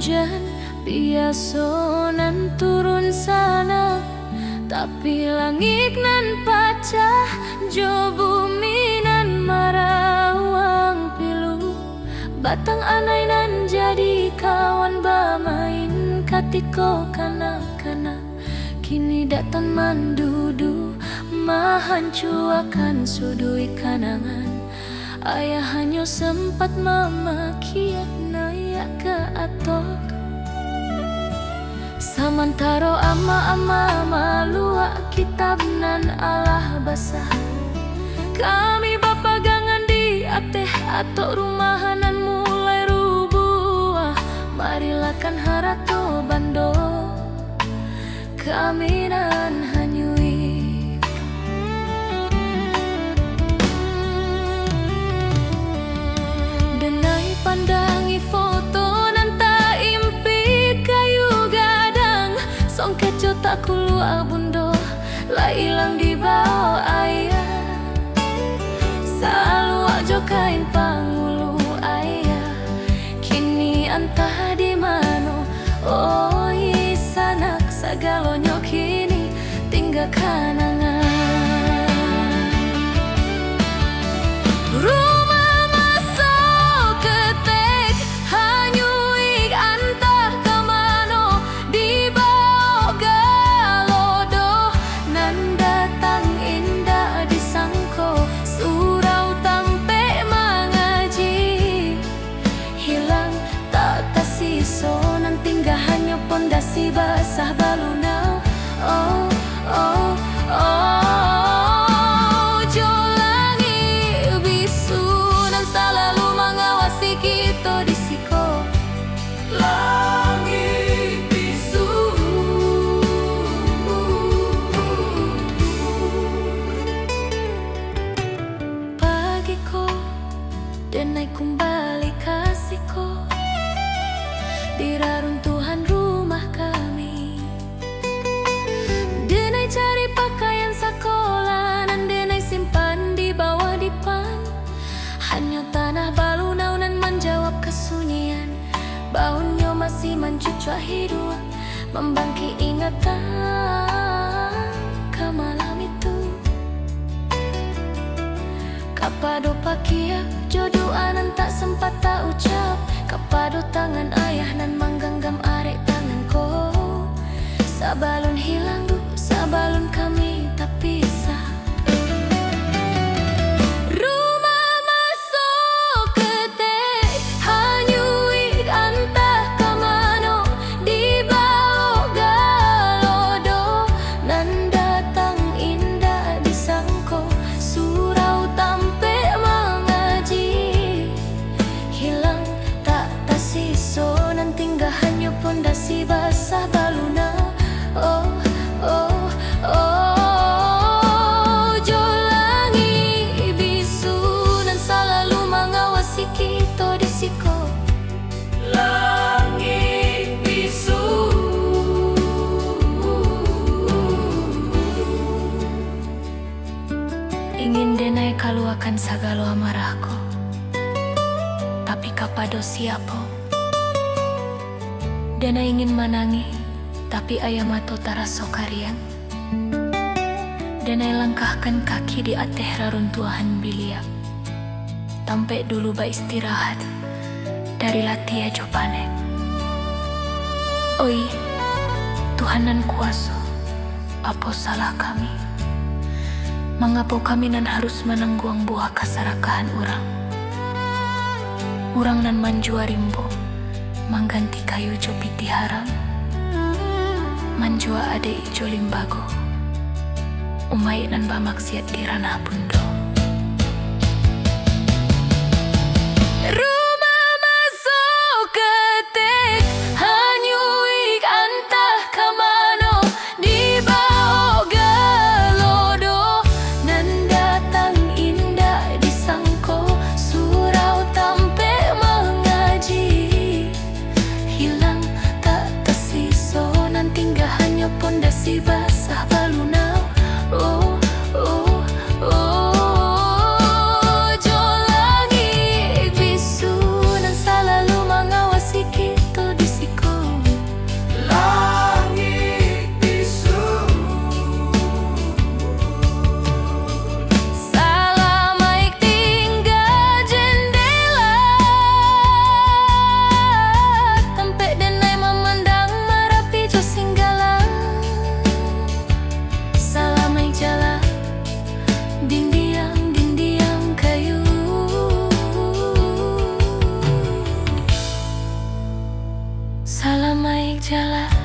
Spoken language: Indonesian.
hujan biasa nan turun sana, tapi langit nan pacah jo bumi nan marawang pilu. Batang anai nan jadi kawan bamain katiko kanak-kanak, kini datang mandudu mahancuakan sudui kanangan. Ayah hanya sempat memakiat naik ke atok, samantaro ama-ama malua kitab nan alah basah. Kami bapagangan di ateh atok rumahanan mulai rubuh. Marilah kan harato bando kami nan hanyui. Denai pandangi foto nan tak impi kayu gadang, songket jo tak keluar bundo lah ilang di bawah ayah. Selalu ajo kain pangulu ayah, kini entah di mano. Oh sanak sagalonyo kini tinggal kanangan. Rumah masuk ketek hanyuik antah kemano di bawah galodo nan datang indah disangko. Surau tampe mengaji hilang tak tersiso, nan tinggal hanya pondasi basah baluna. Oh oh oh, jolangi bisu dan selalu mengawasi kita di siko. Langit bisu pagiku dan naik kembali kasihku di reruntuhan rumah kami. Denai cari pakaian sekolah dan denai simpan di bawah dipan. Hanya tanah balunau nan menjawab kesunyian. Baunya masih mencucuk hidup, membangkit ingatan ke malam itu. Kapado pakia jodohan nan tak sempat tak ucap, kapado tangan ayah nan menggenggam arek tanganku. Sabalun hilang du, sabalun kami tak pisah. Rumah masuk ketek hanyuik antah kemano di bawah galodo nan datang indah disangko. Surau tampe mengaji hilang tak tersiso, nan tinggal hanya pondasi basah baluna. Oh oh oh, jolangi bisu dan selalu mengawasi kita di siko. Langit bisu ingin denai kaluakan sagalo amarahku, tapi kapado siapo. Denai ingin manangi, tapi ayah mato taraso kariang. Denai langkahkan kaki di ateh reruntuhan bilia, tampe dulu ba istirahat dari latih ajo panen. Oi Tuhanan kuasa, apa salah kami? Mengapa kami nan harus menanggung buah keserakahan orang? Orang nan manjua rimbo mengganti kayu jo piti haram, manjua ade ijo limbago umay nan bamaksiat di ranah bundo. Rumah masuk ketek hanyuik antah kemano di bawah galodo nan datang indah disangko. Surau tampe mengaji hilang tak tersiso, nan tinggal hanya pondasi basah balunau. Oh oh oh salah maik jala